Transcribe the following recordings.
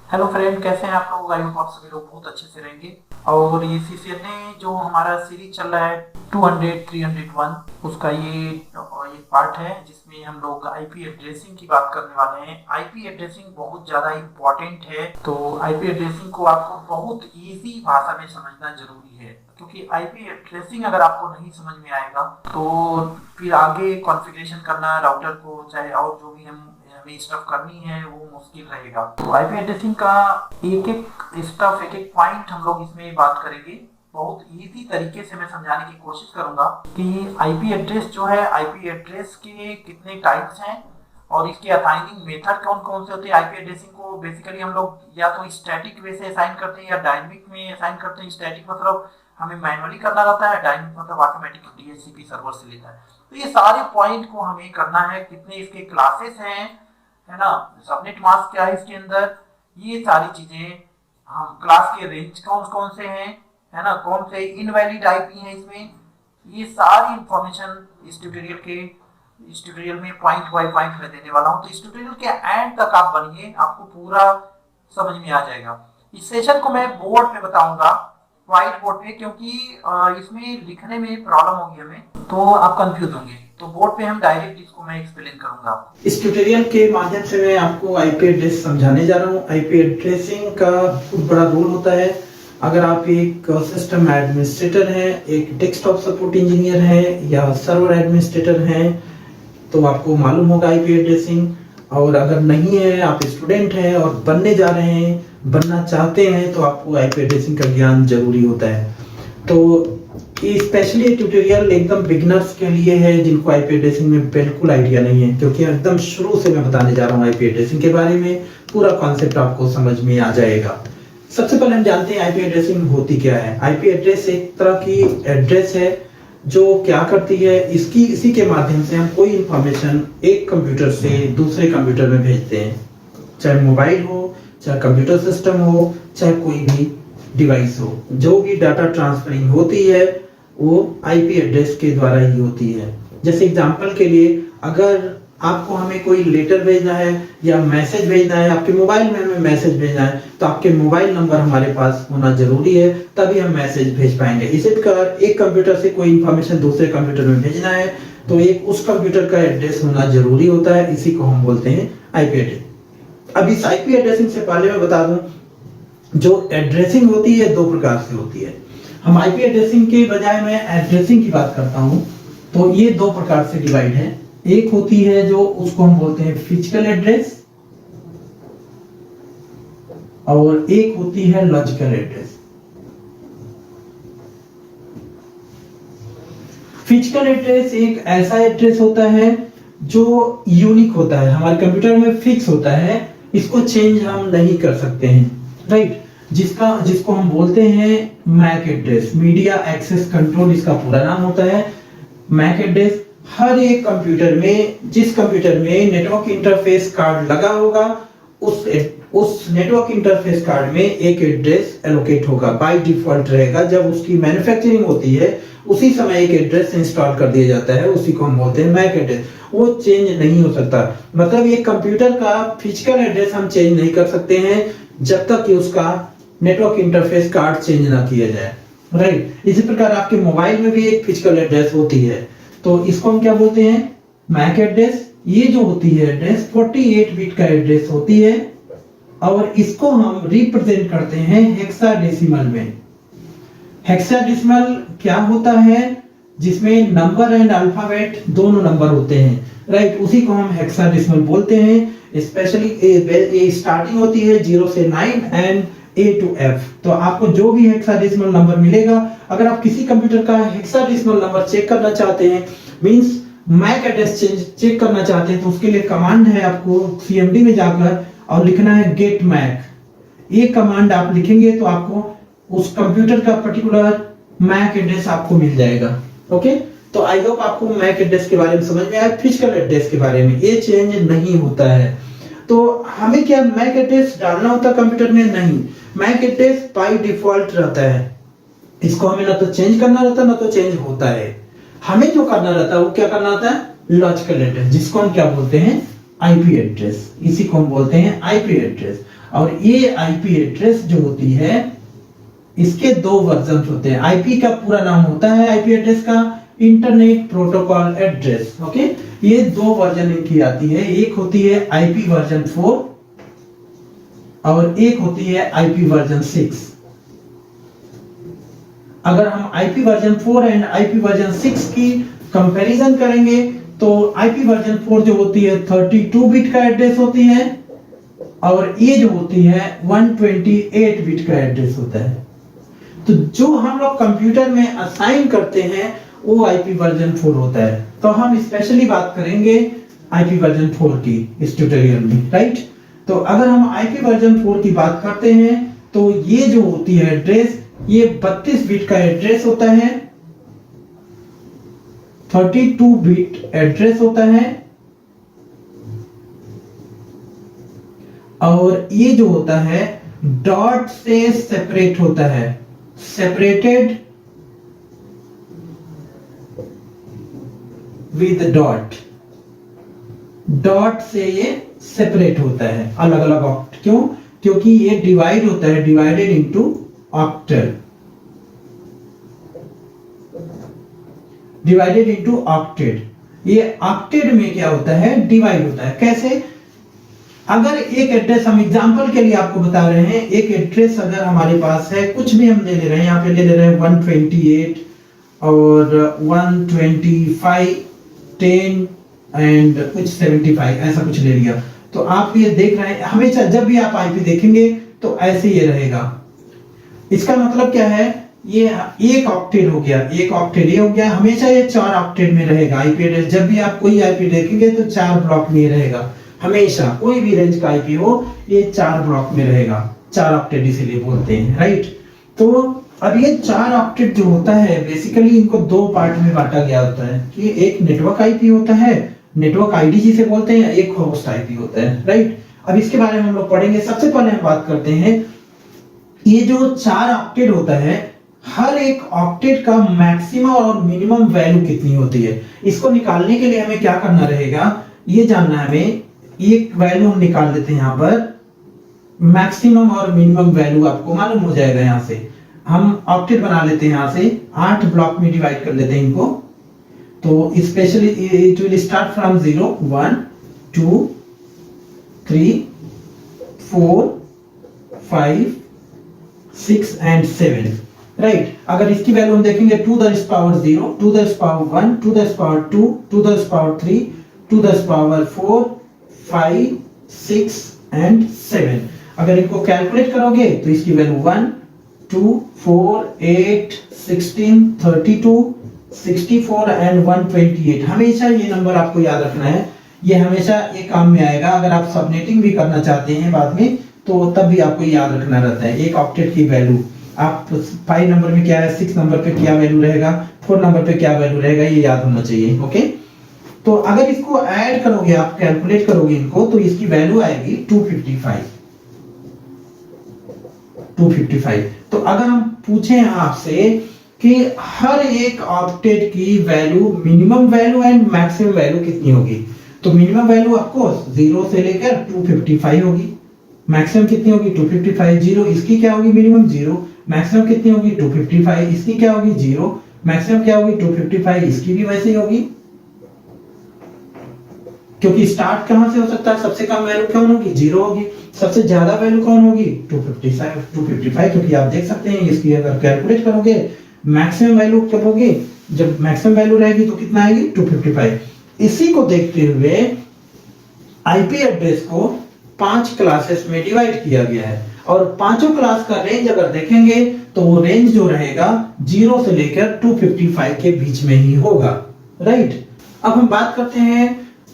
Hello friend, कैसे हैं आप लोग? आई होप आप सभी लोग बहुत अच्छे से रहेंगे। और ये सीसीएनए जो हमारा सीरीज चल रहा है 200 301 उसका ये पार्ट है जिसमें हम लोग आईपी एड्रेसिंग की बात करने वाले हैं। आईपी एड्रेसिंग बहुत ज़्यादा इम्पोर्टेंट है, तो आईपी एड्रेसिंग को आपको बहुत इजी भाषा में समझना जरूरी है, क्योंकि आईपी एड्रेसिंग अगर आपको नहीं समझ में आएगा तो फिर आगे कॉन्फ़िगरेशन करना राउटर को, चाहे और जो भी हमें स्टफ करनी है, वो मुश्किल रहेगा। तो आईपी एड्रेसिंग का एक एक स्टफ, एक एक पॉइंट हम लोग इसमें बात करेंगे। बहुत इजी तरीके से मैं समझाने की कोशिश करूंगा कि आईपी एड्रेस जो है, आईपी एड्रेस के कितने टाइप्स हैं और इसके असाइनिंग मेथड कौन कौन से होते हैं। आईपी एड्रेसिंग को बेसिकली हम लोग या तो स्टैटिक वे से असाइन करते हैं या डायनेमिक में असाइन करते हैं। स्टैटिक मतलब हमें मैनुअली करना रहता है, डायनेमिक मतलब ऑटोमेटिक डीएचसीपी सर्वर से लेता है। तो ये सारे पॉइंट को हमें करना है। कितने इसके क्लासेस हैं, है ना, सबनेट मास्क क्या है इसके अंदर, ये सारी चीजें, हम क्लास के रेंज कौन कौन से हैं, है ना, कौन से इनवैलिड आईपी हैं इसमें, ये सारी इंफॉर्मेशन इस ट्यूटोरियल में पॉइंट बाय पॉइंट मैं देने वाला हूं। तो इस ट्यूटोरियल के एंड तक आप बनिए, आपको पूरा समझ में आ जाएगा। इस सेशन को मैं बोर्ड पे बताऊंगा, व्हाइट बोर्ड पे, क्योंकि इसमें लिखने में प्रॉब्लम होगी हमें, तो आप कंफ्यूज होंगे। तो बोर्ड पे हम डायरेक्ट इसको मैं एक्सप्लेन करूंगा आपको। इस ट्यूटोरियल के माध्यम से मैं आपको आईपी एड्रेस समझाने जा रहा हूँ। आईपी एड्रेसिंग का बहुत बड़ा रोल होता है। अगर आप एक सिस्टम एडमिनिस्ट्रेटर हैं, एक डेस्कटॉप सपोर्ट इंजीनियर हैं या सर्वर एडमिनिस्ट्रेटर हैं, तो आपको मालूम होगा आईपी एड्रेसिंग। और अगर नहीं है, आप स्टूडेंट हैं और बनने जा रहे हैं, बनना चाहते हैं, तो आपको आईपी एड्रेसिंग का ज्ञान जरूरी होता है। तो स्पेशली ट्यूटोरियल एकदम बिगिनर्स के लिए है, जिनको आईपी एड्रेसिंग में बिल्कुल आइडिया नहीं है, क्योंकि एकदम शुरू से मैं बताने जा रहा हूँ आईपी एड्रेसिंग के बारे में। पूरा कॉन्सेप्ट आपको समझ में आ जाएगा। सबसे पहले हम जानते हैं आईपी एड्रेसिंग होती क्या है। आईपी एड्रेस एक तरह की एड्रेस है जो क्या करती है, इसी के माध्यम से हम कोई इंफॉर्मेशन एक कंप्यूटर से दूसरे कंप्यूटर में भेजते हैं, चाहे मोबाइल हो, चाहे कंप्यूटर सिस्टम हो, चाहे कोई भी डिवाइस हो। जो भी डाटा ट्रांसफरिंग होती है वो आईपी एड्रेस के द्वारा ही होती है। जैसे एग्जांपल के लिए, अगर आपको हमें कोई लेटर भेजना है या मैसेज भेजना है, आपके मोबाइल में हमें मैसेज भेजना है, तो आपके मोबाइल नंबर हमारे पास होना जरूरी है, तभी हम मैसेज भेज पाएंगे। इसी प्रकार एक कंप्यूटर से कोई इंफॉर्मेशन दूसरे कंप्यूटर में भेजना है, तो एक उस कंप्यूटर का एड्रेस होना जरूरी होता है। इसी को हम बोलते हैं आईपी एड्रेस। अब इस आईपी एड्रेसिंग से पहले मैं बता दूं, जो एड्रेसिंग होती है दो प्रकार से होती है। हम आईपी एड्रेसिंग के बजाय मैं एड्रेसिंग की बात करता हूं, तो ये दो प्रकार से डिवाइड है। एक होती है जो उसको हम बोलते हैं फिजिकल एड्रेस, और एक होती है लॉजिकल एड्रेस। फिजिकल एड्रेस एक ऐसा एड्रेस होता है जो यूनिक होता है, हमारे कंप्यूटर में फिक्स होता है, इसको चेंज हम नहीं कर सकते हैं, राइट। जिसको हम बोलते हैं MAC address, media access control इसका पूरा नाम होता है। मैक एड्रेस हर एक कंप्यूटर में, जिस कंप्यूटर में नेटवर्क इंटरफेस कार्ड लगा होगा, उस नेटवर्क इंटरफेस कार्ड में एक एड्रेस एलोकेट होगा, बाय डिफॉल्ट रहेगा। जब उसकी मैन्युफैक्चरिंग होती है उसी समय एक एड्रेस इंस्टॉल कर दिया जाता है, उसी को हम बोलते हैं मैक एड्रेस। वो चेंज नहीं हो सकता। मतलब ये कंप्यूटर का फिजिकल एड्रेस हम चेंज नहीं कर सकते हैं जब तक कि उसका नेटवर्क इंटरफेस कार्ड चेंज ना किया जाए, राइट। इसी प्रकार आपके मोबाइल में भी एक फिजिकल एड्रेस होती है, तो इसको हम क्या बोलते हैं, मैक एड्रेस। ये जो होती है एड्रेस 48 बिट का एड्रेस होती है, और इसको हम रिप्रेजेंट करते हैं हेक्साडेसिमल में। हेक्साडेसिमल क्या होता है, जिसमें नंबर एंड अल्फाबेट दोनों नंबर होते हैं, राइट। उसी को हम हेक्साडेसिमल बोलते हैं। स्पेशली स्टार्टिंग होती है 0 से 9 एंड A to F। तो आपको जो भी हेक्साडेसिमल नंबर मिलेगा, अगर आप किसी कंप्यूटर का हेक्साडेसिमल नंबर चेक करना चाहते हैं, मींस मैक एड्रेस चेक करना चाहते हैं, तो उसके लिए कमांड है, आपको सीएमडी में जाकर और लिखना है गेट मैक। ये कमांड आप लिखेंगे तो आपको उस कंप्यूटर का पर्टिकुलर मैक एड्रेस आपको मिल जाएगा। ओके, तो आई होप आपको मैक एड्रेस के बारे में समझ में आया। फिजिकल एड्रेस के बारे में ये चेंज नहीं होता है। तो हमें क्या मैक एड्रेस डालना होता कंप्यूटर में? नहीं, मैक एड्रेस बाय डिफॉल्ट रहता है। इसको हमें ना तो चेंज करना रहता ना तो चेंज होता है। हमें जो करना रहता है वो क्या करना होता है, लॉजिकल एड्रेस, जिसको हम क्या बोलते हैं, आईपी एड्रेस। इसी को हम बोलते हैं आईपी एड्रेस। और ये आईपी एड्रेस जो होती है इसके दो वर्जन होते हैं। आईपी का पूरा नाम होता है आईपी एड्रेस का इंटरनेट प्रोटोकॉल एड्रेस। ओके, ये दो वर्जन इनकी आती है, एक होती है आईपी वर्जन 4 और एक होती है आईपी वर्जन 6। अगर हम IP version 4 and IP version 6 की कंपैरिजन करेंगे तो आईपी वर्जन 4 जो होती है 32 बिट का एड्रेस होती है और ये जो होती है 128 बिट का एड्रेस होता है। तो जो हम लोग कंप्यूटर में असाइन करते हैं वो आईपी वर्जन 4 होता है। तो हम स्पेशली बात करेंगे आईपी वर्जन 4 की इस ट्यूटोरियल में, राइट। तो अगर हम आईपी वर्जन 4 की बात करते हैं तो ये जो होती है एड्रेस, ये 32 बिट का एड्रेस होता है, 32 बिट एड्रेस होता है और ये जो होता है डॉट से सेपरेट होता है, सेपरेटेड विद डॉट, डॉट से ये सेपरेट होता है अलग अलग ऑक्ट। क्यों? क्योंकि ये डिवाइड होता है, divided into octal, divided into octet. ये ऑक्टेट में क्या होता है? डिवाइड होता है। कैसे? अगर एक एड्रेस, हम एग्जांपल के लिए आपको बता रहे हैं, एक एड्रेस अगर हमारे पास है, कुछ भी हम ले ले रहे हैं, यहाँ पे ले रहे हैं 128 और 125 10 एंड कुछ 75 ऐसा कुछ ले लिया। तो आप ये देख रहे हैं, हमेशा जब भी आप आईपी देखेंगे तो ऐसे ये रहेगा। इसका मतलब क्या है? ये एक ऑक्टेट हो गया, एक ऑक्टेट ये हो गया, हमेशा ये 4 ऑक्टेट में रहेगा आईपी एड्रेस। जब भी आप कोई आईपी देखेंगे तो 4 ब्लॉक में रहेगा, हमेशा कोई भी रेंज का आईपी हो ये 4 ब्लॉक में रहेगा, 4 ऑक्टेट इसीलिए बोलते हैं, राइट। तो अब ये 4 ऑक्टेट जो होता है बेसिकली इनको दो पार्ट में बांटा गया होता है कि एक नेटवर्क आईपी होता है, नेटवर्क आईडी जिसे बोलते हैं, एक होस्ट आईपी होता है, राइट। अब इसके बारे में हम लोग पढ़ेंगे। सबसे पहले हम बात करते हैं ये जो 4 ऑक्टेट होता है, हर एक ऑक्टेट का मैक्सिमम और मिनिमम वैल्यू कितनी होती है, इसको निकालने के लिए हमें क्या करना रहेगा, ये जानना है हमें। एक वैल्यू हम निकाल देते हैं, यहाँ पर मैक्सिमम और मिनिमम वैल्यू आपको मालूम हो जाएगा। यहाँ से हम ऑक्टेट बना लेते हैं, यहाँ से 8 ब्लॉक में डिवाइड कर लेते हैं इनको। तो specially it will start from 0 1 2 3 4 5 6 and 7, right. अगर इसकी वैल्यू हम देखेंगे 2 the power 0, 2 the power 1, 2 the power 2, 2 the power 3, 2 the power 4, 5 6 and 7। अगर इनको कैलकुलेट करोगे तो इसकी वैल्यू 1 2 4 8 16 32 64 एंड 128। हमेशा ये नंबर आपको याद रखना है, ये हमेशा ये काम में आएगा। अगर आप सबनेटिंग भी करना चाहते हैं बाद में तो तब भी आपको याद रखना रहता है एक ऑक्टेट की वैल्यू। आप 5 नंबर में क्या है, 6 नंबर पे क्या वैल्यू रहेगा, 4 नंबर पे क्या वैल्यू रहेगा, ये याद होना चाहिए, ओके। तो अगर इसको ऐड करोगे, आप कैलकुलेट करोगे इनको, तो इसकी वैल्यू आएगी 255। तो अगर हम पूछें आपसे कि हर एक ऑक्टेट की value, minimum value and maximum value कितनी होगी, तो मिनिमम वैल्यू आपको 0 से लेकर 255 होगी, मैक्सिमम कितनी होगी 255। 0 इसकी क्या होगी, मिनिमम 0, मैक्सिमम कितनी होगी 255, इसकी क्या होगी 0, मैक्सिमम क्या होगी 255, इसकी भी वैसे ही होगी। क्योंकि स्टार्ट कहां से हो सकता है, सबसे कम वैल्यू कौन होगी 0 होगी, सबसे ज्यादा वैल्यू कौन होगी 255, क्योंकि आप देख सकते हैं इसकी अगर कैलकुलेट करोगे मैक्सिमम वैल्यू कब होगी, जब मैक्सिमम वैल्यू रहेगी तो कितना आएगी 255। इसी को देखते हुए आईपी एड्रेस को 5 क्लासेस में डिवाइड किया गया है और पांचों क्लास का रेंज अगर देखेंगे तो वो रेंज जो रहेगा 0 से लेकर 255 के बीच में ही होगा, राइट। अब हम बात करते हैं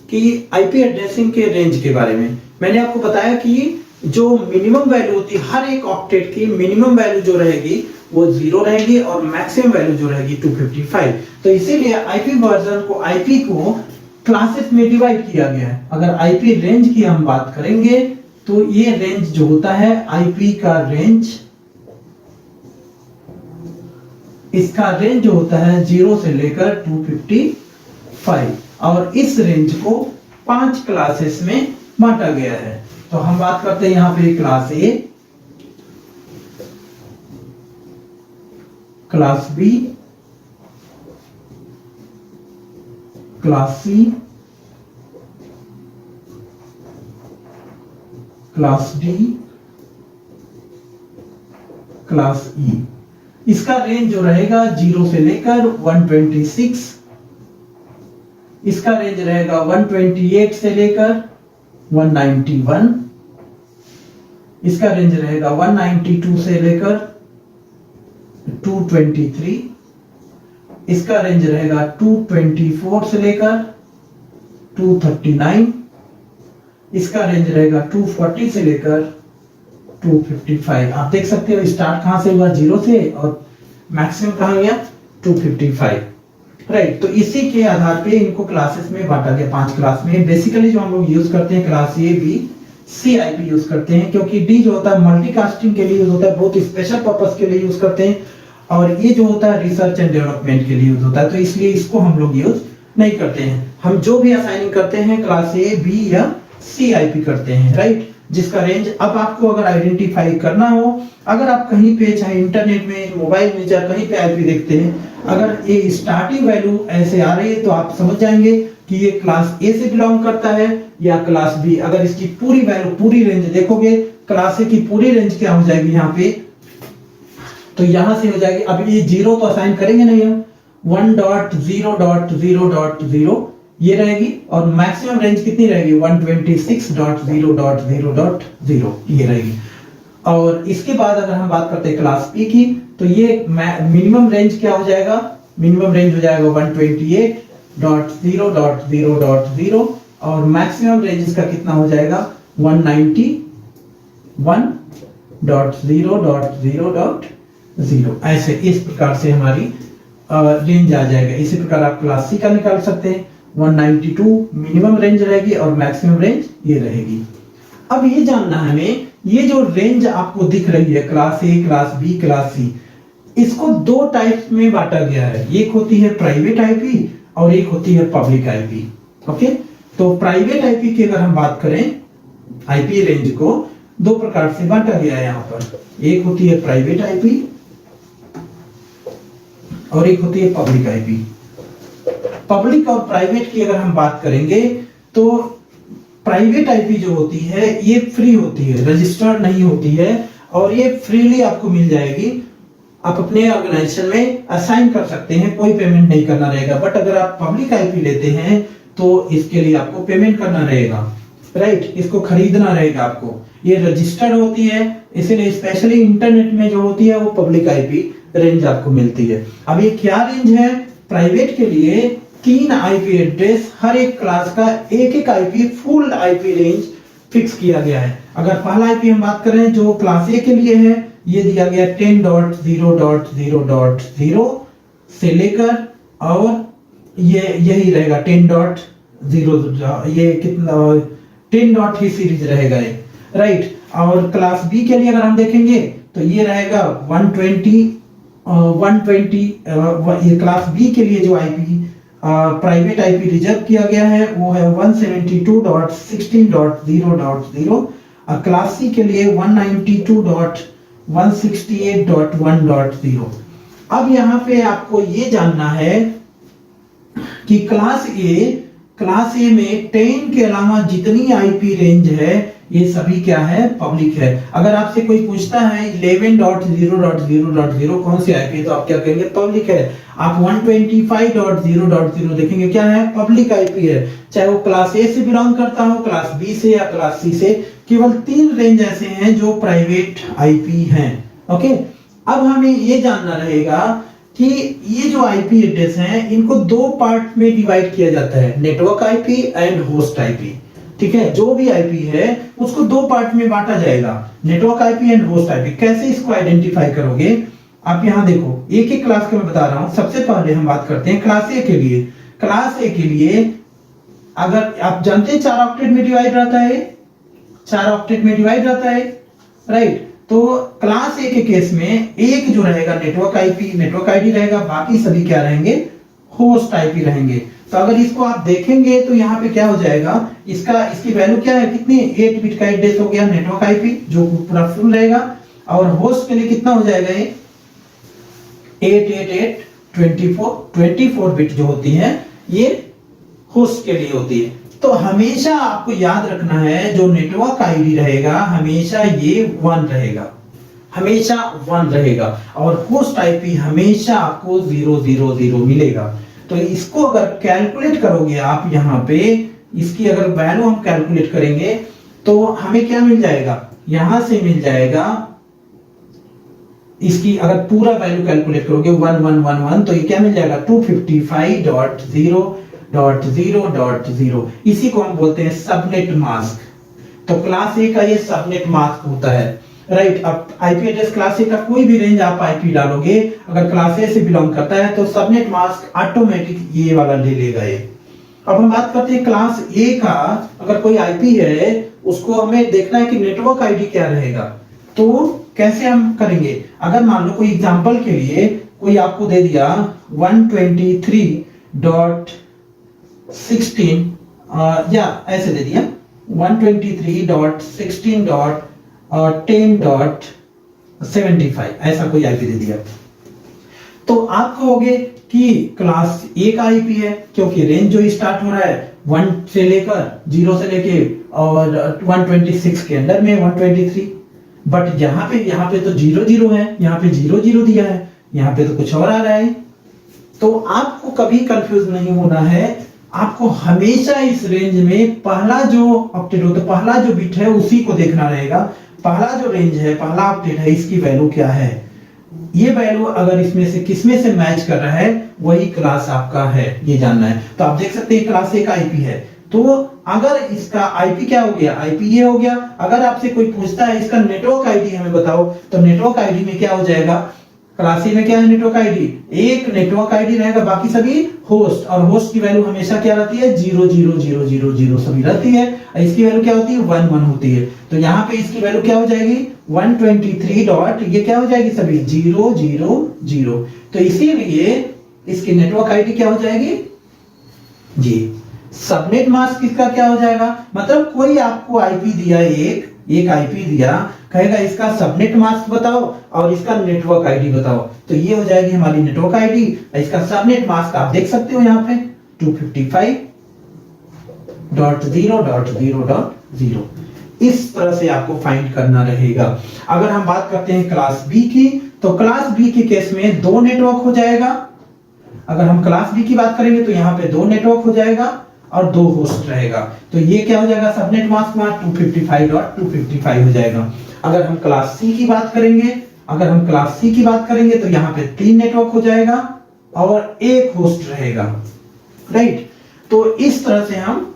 कि आईपी एड्रेसिंग के रेंज के बारे में। मैंने आपको बताया कि जो मिनिमम वैल्यू होती है हर एक ऑक्टेट की, मिनिमम वैल्यू जो रहेगी वो 0 रहेगी और मैक्सिमम वैल्यू जो रहेगी 255। तो इसीलिए आईपी वर्जन को, आईपी को क्लासेस में डिवाइड किया गया है। अगर आईपी रेंज की हम बात करेंगे तो ये रेंज जो होता है आईपी का रेंज, इसका रेंज जो होता है 0 से लेकर 255 और इस रेंज को 5 क्लासेस में बांटा गया है। तो हम बात करते हैं यहाँ पे class A, class B, class C, class D, class E. इसका रेंज जो रहेगा 0 से लेकर 126, इसका रेंज रहेगा 128 से लेकर 191, इसका रेंज रहेगा 192 से लेकर 223, इसका रेंज रहेगा 224 से लेकर 239, इसका रेंज रहेगा 240 से लेकर 255। आप देख सकते हो स्टार्ट कहां से हुआ 0 से और मैक्सिमम कहां गया 255, राइट। तो इसी के आधार पे इनको क्लासेस में बांटा गया 5 क्लास में। बेसिकली जो हम लोग यूज करते हैं class A B C IP use करते हैं, क्योंकि डी जो होता है मल्टीकास्टिंग के लिए यूज होता है, बहुत स्पेशल पर्पस के लिए यूज करते हैं, और ये जो होता है रिसर्च एंड डेवलपमेंट के लिए यूज होता है, तो इसलिए इसको हम लोग यूज नहीं करते हैं। हम जो भी असाइनिंग करते हैं क्लास ए बी या सी आईपी करते हैं, राइट, जिसका रेंज अब आपको अगर आइडेंटिफाई करना हो, अगर आप कहीं पे चाहे इंटरनेट में मोबाइल में चाहे कहीं पे आईपी देखते हैं, अगर ये स्टार्टिंग वैल्यू ऐसे आ रही है तो आप समझ जाएंगे कि ये क्लास ए से बिलोंग करता है या क्लास बी। अगर इसकी पूरी वैल्यू पूरी रेंज देखोगे, क्लास ए की पूरी रेंज क्या हो जाएगी यहाँ पे, तो यहां से हो जाएगी। अब ये 0 तो असाइन करेंगे नहीं हम, 1.0.0.0 ये रहेगी, और मैक्सिमम रेंज कितनी रहेगी 126.0.0.0 ये रहेगी। और इसके बाद अगर हम बात करते हैं क्लास बी की, तो ये मिनिमम रेंज क्या हो जाएगा, मिनिमम रेंज हो जाएगा 128.0.0.0 और मैक्सिमम रेंज इसका कितना हो जाएगा 191.0.0.0। ऐसे इस प्रकार से हमारी रेंज आ जाएगा। इसी प्रकार आप क्लास सी का निकाल सकते हैं, 192 मिनिमम रेंज रहेगी और मैक्सिमम रेंज ये रहेगी। अब ये जानना है हमें, ये जो रेंज आपको दिख रही है class A, class B, class C, इसको 2 टाइप्स में बांटा गया है। एक होती है प्राइवेट आईपी और एक होती है पब्लिक आईपी। ओके, तो प्राइवेट आईपी की अगर हम बात करें, आईपी रेंज को 2 प्रकार से बांटा गया है यहाँ पर। एक होती है प्राइवेट आईपी और एक होती है पब्लिक आईपी। पब्लिक और प्राइवेट की अगर हम बात करेंगे, तो प्राइवेट आईपी जो होती है ये फ्री होती है, रजिस्टर्ड नहीं होती है, और ये फ्रीली आपको मिल जाएगी। आप अपने ऑर्गेनाइजेशन में असाइन कर सकते हैं, कोई पेमेंट नहीं करना रहेगा। बट अगर आप पब्लिक आईपी लेते हैं तो इसके लिए आपको पेमेंट करना रहेगा, राइट, इसको खरीदना रहेगा आपको। ये रजिस्टर्ड होती है, इसीलिए स्पेशली इंटरनेट में जो होती है वो पब्लिक आईपी रेंज आपको मिलती है। अब ये क्या रेंज है, प्राइवेट के लिए 3 आईपी एड्रेस, हर एक क्लास का एक IP full IP range fix किया गया है। अगर पहला आईपी हम बात करें जो क्लास ए के लिए है, ये दिया गया 10.0.0.0 से लेकर, और ये यही रहेगा 10.0, ये कितना 10 डॉट ही सीरीज रहेगा ये, राइट। और क्लास बी के लिए अगर हम देखेंगे तो ये रहेगा 120 ये क्लास बी के लिए जो आईपी प्राइवेट आईपी रिजर्व किया गया है वो है 172.16.0.0। क्लास सी के लिए 192.168.1.0। अब यहाँ पे आपको ये जानना है कि क्लास ए में 10 के अलावा जितनी आईपी रेंज है ये सभी क्या है, पब्लिक है। अगर आपसे कोई पूछता है 11.0.0.0 कौन सी आईपी है, तो आप क्या कहेंगे, पब्लिक है। आप 125.0.0 देखेंगे क्या है, पब्लिक आईपी है, चाहे वो क्लास ए से बिलोंग करता हो, क्लास बी से या क्लास सी से। केवल 3 रेंज ऐसे हैं जो प्राइवेट आईपी हैं। ओके, अब हमें ये जानना रहेगा कि ये जो आईपी एड्रेस हैं इनको 2 पार्ट में डिवाइड किया जाता है, network IP and host IP. ठीक है, जो भी आईपी है उसको 2 पार्ट में बांटा जाएगा, network IP and host IP. कैसे इसको आइडेंटिफाई करोगे, आप यहां देखो, एक एक क्लास का मैं बता रहा हूं। सबसे पहले हम बात करते हैं क्लास ए के लिए। क्लास ए के लिए अगर आप जानते हैं 4 ऑक्टेट में डिवाइड रहता है, 4 ऑक्टेट में डिवाइड रहता है, राइट। तो क्लास ए के केस में एक जो रहेगा नेटवर्क आईपी, नेटवर्क आईडी रहेगा, बाकी सभी क्या रहेंगे, होस्ट आईपी रहेंगे। तो अगर इसको आप देखेंगे तो यहाँ पे क्या हो जाएगा, इसकी वैल्यू क्या है, कितनी 8 बिट का एड्रेस हो गया नेटवर्क आईपी जो पूरा फुल रहेगा, और होस्ट के लिए कितना हो जाएगा ये 88824 बिट जो होती है ये होस्ट के लिए होती है। तो हमेशा आपको याद रखना है जो नेटवर्क आईडी रहेगा हमेशा ये 1 रहेगा, हमेशा 1 रहेगा, और होस्ट आईपी हमेशा आपको 000 मिलेगा। तो इसको अगर कैलकुलेट करोगे आप, यहाँ पे इसकी अगर वैल्यू हम कैलकुलेट करेंगे तो हमें क्या मिल जाएगा, यहां से मिल जाएगा, इसकी अगर पूरा वैल्यू कैलकुलेट करोगे 1111 तो ये क्या मिल जाएगा 255.0.0.0। इसी को हम बोलते हैं सबनेट मास्क। तो क्लास ए का ये सबनेट मास्क होता है, राइट। अब आईपी एड्रेस क्लास ए का कोई भी रेंज आप आईपी डालोगे, अगर क्लास ए से बिलोंग करता है तो सबनेट मास्क ऑटोमेटिक ये वाला ले लेगा ये। अब हम बात करते हैं क्लास ए का, अगर कोई आईपी है उसको हमें देखना है कि नेटवर्क आईडी क्या रहेगा, तो कैसे हम करेंगे। अगर मान लो कोई एग्जांपल के लिए कोई आपको दे दिया 123.16 या ऐसे दे दिया 123.16.10.75 ऐसा कोई आईपी दे दिया, तो आप कहोगे कि क्लास ए का आईपी है, क्योंकि रेंज जो स्टार्ट हो रहा है 1 से लेकर 0 से लेके और 126 के अंदर में 123, बट यहाँ पे तो 00 है, यहाँ पे 00 दिया है, यहाँ पे तो कुछ और आ रहा है। तो आपको कभी कंफ्यूज नहीं होना है, आपको हमेशा इस रेंज में पहला जो अपडेट होता है, पहला जो बिट है उसी को देखना रहेगा। पहला जो रेंज है, पहला अपडेट है, इसकी वैल्यू क्या है, ये वैल्यू अगर इसमें से किसमें से मैच कर रहा है वही क्लास आपका है, ये जानना है। तो आप देख सकते हैं क्लास ए का आईपी है, तो अगर इसका आईपी क्या हो गया, आईपी ये हो गया। अगर आपसे कोई पूछता है इसका नेटवर्क आईडी हमें बताओ, तो नेटवर्क आईडी में क्या हो जाएगा, क्लास ए में क्या है नेटवर्क आईडी, एक नेटवर्क आईडी रहेगा, बाकी सभी होस्ट, और होस्ट की वैल्यू हमेशा क्या रहती है 00000 सभी रहती है। इसकी वैल्यू क्या होती है 11 होती है। तो यहाँ पे इसकी वैल्यू क्या हो जाएगी 123 डॉट ये क्या हो जाएगी सभी 000। तो इसीलिए इसकी नेटवर्क आईडी क्या हो जाएगी जी। सबनेट मास्क इसका क्या हो जाएगा, मतलब कोई आपको आईपी दिया, एक आईपी दिया, कहेगा इसका सबनेट मास्क बताओ और इसका नेटवर्क आईडी बताओ, तो ये हो जाएगी हमारी नेटवर्क आईडी। इसका सबनेट मास्क आप देख सकते हो यहाँ पे 255.0.0.0। इस तरह से आपको फाइंड करना रहेगा। अगर हम बात करते हैं क्लास बी की, तो क्लास बी के केस में 2 नेटवर्क हो जाएगा। अगर हम क्लास बी की बात करेंगे तो यहाँ पे 2 नेटवर्क हो जाएगा और 2 होस्ट रहेगा, तो ये क्या हो जाएगा सबनेट मास्क में 255.255 हो जाएगा। अगर हम क्लास सी की बात करेंगे, तो यहाँ पे 3 नेटवर्क हो जाएगा और 1 होस्ट रहेगा, राइट। तो इस तरह से हम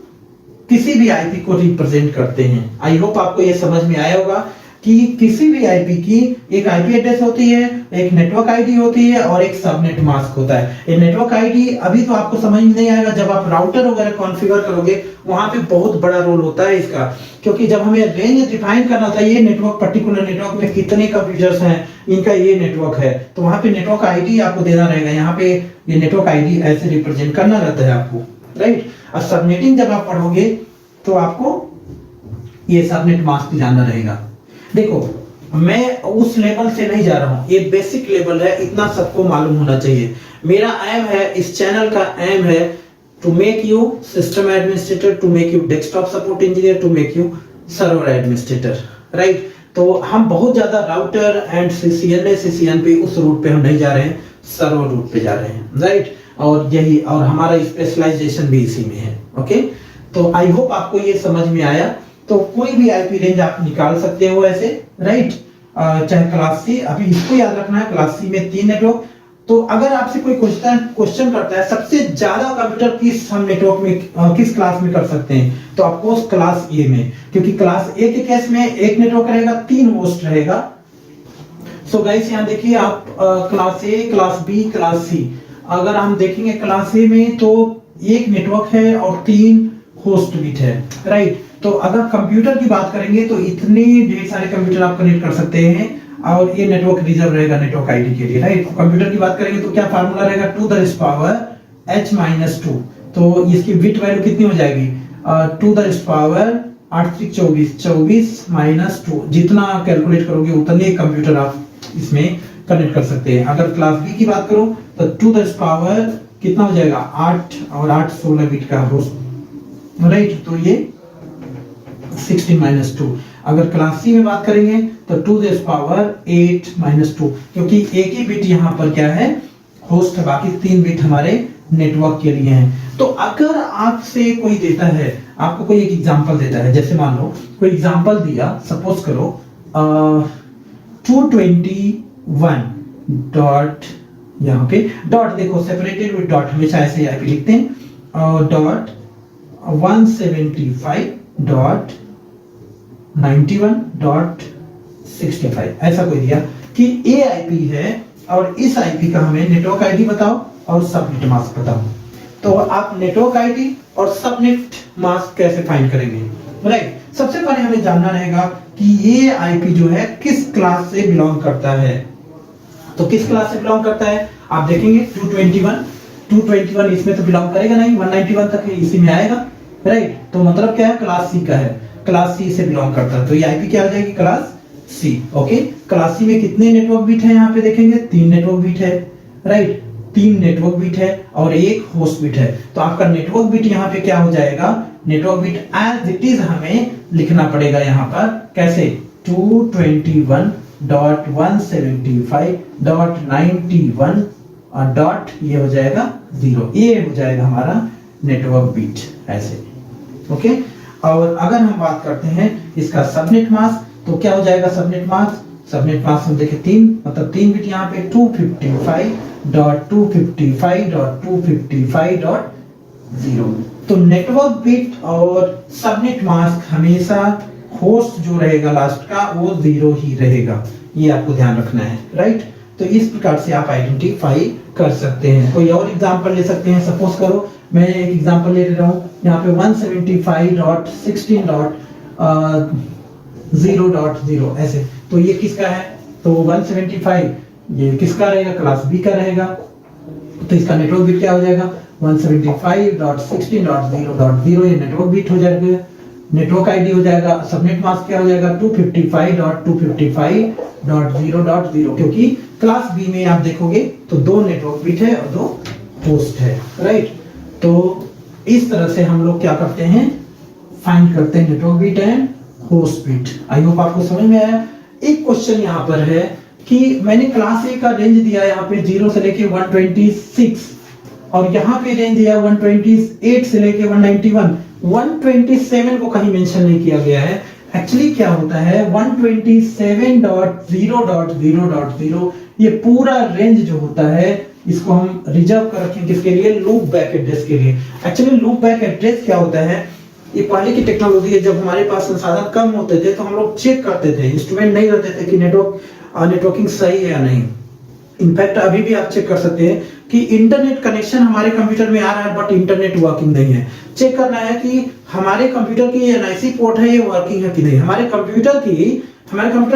किसी भी आईपी को रिप्रेजेंट करते हैं। आई होप आपको ये समझ में आया होगा कि किसी भी आईपी की एक आईपी एड्रेस होती है, एक नेटवर्क आईडी होती है और एक सबनेट मास्क होता है। ये नेटवर्क आईडी अभी तो आपको समझ में नहीं आएगा, जब आप राउटर वगैरह कॉन्फ़िगर करोगे वहां पे बहुत बड़ा रोल होता है इसका, क्योंकि जब हमें रेंज डिफाइन करना होता है, ये नेटवर्क पर्टिकुलर नेटवर्क में कितने कंप्यूटर्स हैं, इनका ये नेटवर्क है, तो वहां पे नेटवर्क आईडी आपको देना रहेगा। यहाँ पे ये नेटवर्क आईडी ऐसे रिप्रेजेंट करना रहता है आपको, राइट। और सबनेटिंग जब आप पढ़ोगे तो आपको ये सबनेट मास्क जानना रहेगा। देखो मैं उस लेवल से नहीं जा रहा हूं, ये बेसिक लेवल है, इतना सबको मालूम होना चाहिए। मेरा एम है, इस चैनल का एम है to make you system administrator, to make you desktop support engineer, to make you server administrator, right. तो हम बहुत ज्यादा राउटर एंड सीसीएन पे उस रूट पे हम नहीं जा रहे हैं, सर्वर रूट पे जा रहे हैं, राइट। और हमारा स्पेशलाइजेशन भी इसी में है, ओके। तो आई होप आपको ये समझ में आया। तो कोई भी आईपी रेंज आप निकाल सकते हो ऐसे, राइट। चाहे क्लास सी, अभी इसको याद रखना है, क्लास सी में 3 नेटवर्क। तो अगर आपसे कोई क्वेश्चन करता है सबसे ज्यादा कंप्यूटर किस हम नेटवर्क में किस क्लास में कर सकते हैं, तो आपको क्लास ए में, क्योंकि क्लास ए के केस में एक नेटवर्क रहेगा, 3 होस्ट रहेगा। सो गाइस यहाँ देखिए आप class A, class B, class C, अगर हम देखेंगे क्लास ए में तो एक नेटवर्क है और 3 होस्ट बिट है, राइट। तो अगर कंप्यूटर की बात करेंगे तो इतने ढेर सारे कंप्यूटर आप कनेक्ट कर सकते हैं और ये नेटवर्क रिजर्व रहेगा नेटवर्क आईडी के लिए, राइट। कंप्यूटर की बात करेंगे तो क्या फार्मूला रहेगा 2 द पावर h-2, तो इसकी बिट वैल्यू कितनी हो जाएगी, 2 द पावर 8 3 24, 24 माइनस 2, जितना कैलकुलेट करोगे उतने कंप्यूटर आप इसमें कनेक्ट कर सकते हैं। अगर क्लास बी की बात करो तो 2 द पावर कितना हो जाएगा, 8 और 8 16 बिट का हो, राइट। तो ये 16 माइनस 2। अगर क्लास सी में बात करेंगे तो 2 द पावर 8 माइनस 2, क्योंकि एक ही बिट यहाँ पर क्या है, होस्ट है, बाकी 3 बिट हमारे नेटवर्क के लिए हैं। तो अगर आपसे कोई देता है, आपको कोई एक एग्जांपल देता है, जैसे मान लो कोई एग्जांपल दिया, सपोज करो 221 डॉट, यहाँ पे डॉट देखो सेपरेटेड विद डॉट, हमेशा ऐसे आईपी लिखते हैं, डॉट 175 डॉट 91.65 ऐसा कोई दिया कि ये आईपी है और इस आईपी का हमें नेटवर्क आईडी बताओ और सबनेट मास्क बताओ। तो आप नेटवर्क आईडी और सबनेट मास्क कैसे फाइंड करेंगे, राइट। सबसे पहले हमें जानना रहेगा कि ये आईपी जो है किस क्लास से बिलोंग करता है। तो किस क्लास से बिलोंग करता है आप देखेंगे, 221 इसमें तो बिलोंग करेगा नहीं, 191 तक इसी में आएगा, राइट। तो मतलब क्या है, क्लास सी का है, क्लास सी से बिलोंग करता है, तो ये आईपी क्या हो जाएगी, class C. Okay, class C में कितने नेटवर्क बिट है, यहाँ पे देखेंगे 3 नेटवर्क बिट है, राइट। 3 नेटवर्क बिट है और 1 होस्ट बिट है। तो आपका नेटवर्क बिट यहाँ पे क्या हो जाएगा, network bit as it is हमें लिखना पड़ेगा यहाँ पर, कैसे, 221.175.91 डॉट, ये हो जाएगा 0, ये हो जाएगा हमारा नेटवर्क बिट ऐसे। ओके, और अगर हम बात करते हैं इसका सबनेट मास्क, तो क्या हो जाएगा सबनेट मास्क, सबनेट मास्क हम देखें 3, मतलब 3 बिट यहाँ पे 255.255.255.0। तो नेटवर्क बिट और सबनेट मास्क हमेशा होस्ट जो रहेगा लास्ट का वो 0 ही रहेगा, ये आपको ध्यान रखना है, राइट। तो इस प्रकार से आप आइडेंटिफाई कर सकते हैं। कोई और एग्जांपल ले सकते हैं, सपोज करो मैं एक एग्जांपल ले रहा हूँ यहाँ पे 175.16.0.0 ऐसे, तो ये किसका है, तो 175 ये किसका रहेगा, क्लास बी का रहेगा। तो इसका नेटवर्क बिट क्या हो जाएगा, 175.16.0.0, ये नेटवर्क बिट हो जाएगा, नेटवर्क आईडी हो जाएगा। सबनेट मास्क क्या हो जाएगा, 255.255.0.0, क्योंकि क्लास बी में आप देखोगे तो 2 नेटवर्क बिट है और 2 होस्ट है, राइट। तो इस तरह से हम लोग क्या करते हैं, फाइंड करते हैं network bit and host bit. I hope आपको समझ में आया। एक क्वेश्चन यहाँ पर है कि मैंने क्लास ए का रेंज दिया यहाँ पे 0 से लेके 126 और यहाँ पे रेंज दिया 128 से लेके 191, 127 को कहीं मेंशन नहीं किया गया है। एक्चुअली क्या होता है, 127.0.0.0 ये पूरा रेंज जो होता है इसको हम रिजर्व कर रखें किसके लिए, लूप बैक एड्रेस के लिए। एक्चुअली लूप बैक एड्रेस क्या होता है, ये पहले की टेक्नोलॉजी है, जब हमारे पास संसाधन कम होते थे तो हम लोग चेक करते थे, इंस्ट्रूमेंट नहीं रहते थे कि नेटवर्किंग सही है या नहीं। इनफैक्ट अभी भी आप चेक कर सकते हैं कि इंटरनेट कनेक्शन हमारे कंप्यूटर में आ रहा है बट इंटरनेट वर्किंग नहीं है। चेक करना है कि हमारे कंप्यूटर की एनआईसी पोर्ट है ये वर्किंग है कि नहीं। हमारे कंप्यूटर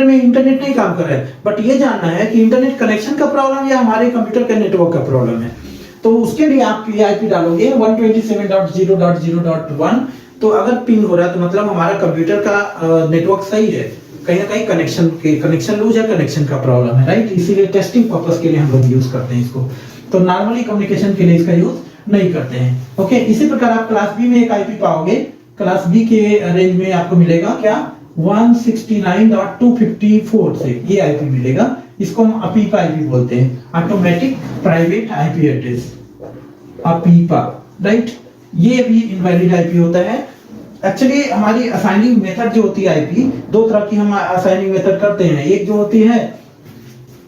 में इंटरनेट नहीं काम कर रहा है, बट ये जानना है कि इंटरनेट कनेक्शन का प्रॉब्लम या हमारे कंप्यूटर के नेटवर्क का प्रॉब्लम है। तो उसके लिए आप आईपी डालोगे 127.0.0.1। तो अगर पिंग हो रहा है तो मतलब हमारा कंप्यूटर का नेटवर्क सही है, कहीं ना कहीं कनेक्शन लूज है, कनेक्शन का प्रॉब्लम है, राइट। इसीलिए टेस्टिंग पर्पस के लिए हम लोग यूज करते हैं इसको, तो नॉर्मली कम्युनिकेशन के लिए इसका यूज नहीं करते हैं। ओके, इसी प्रकार आप क्लास बी में एक आईपी पाओगे, क्लास बी के रेंज में आपको मिलेगा क्या, 169.254 से ये आईपी मिलेगा। इसको हम अपीपा आईपी बोलते हैं, automatic private IP address, अपीपा, right. ये भी इनवैलिड आईपी होता है। एक्चुअली हमारी असाइनिंग मेथड जो होती है आईपी, 2 तरह की हम असाइनिंग मेथड करते हैं। एक जो होती है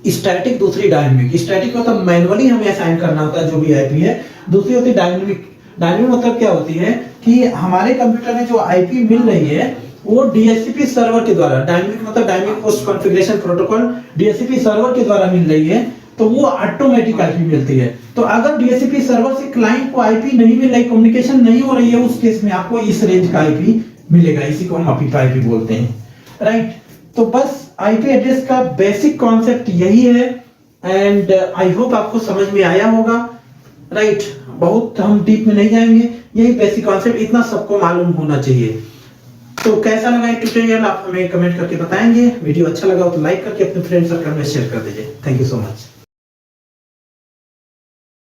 स्टैटिक, दूसरी डायनामिक। स्टैटिक मतलब मैनुअली हमें असाइन करना होता है जो भी आईपी है, दूसरी होती है डायनामिक। डायनामिक मतलब क्या होती है कि हमारे कंप्यूटर में जो आईपी मिल रही है वो डीएचसीपी सर्वर के द्वारा, डायनामिक मतलब dynamic host configuration protocol, DHCP server के द्वारा मिल रही है, तो वो ऑटोमेटिक आईपी मिलती है। तो अगर डीएचसीपी सर्वर से क्लाइंट को आईपी नहीं मिल रही, कम्युनिकेशन नहीं हो रही है, उस केस में आपको इस रेंज का आईपी मिलेगा। इसी को हम अपीपा आईपी बोलते हैं, राइट। तो बस आईपी एड्रेस का बेसिक कॉन्सेप्ट यही है एंड आई होप आपको समझ में आया होगा, राइट। बहुत हम डीप में नहीं जाएंगे, यही बेसिक कॉन्सेप्ट इतना सबको मालूम होना चाहिए। तो कैसा लगा ये ट्यूटोरियल आप हमें कमेंट करके बताएंगे। वीडियो अच्छा लगा हो तो लाइक करके अपने फ्रेंड सर्कल में शेयर कर दीजिए। Thank you so much.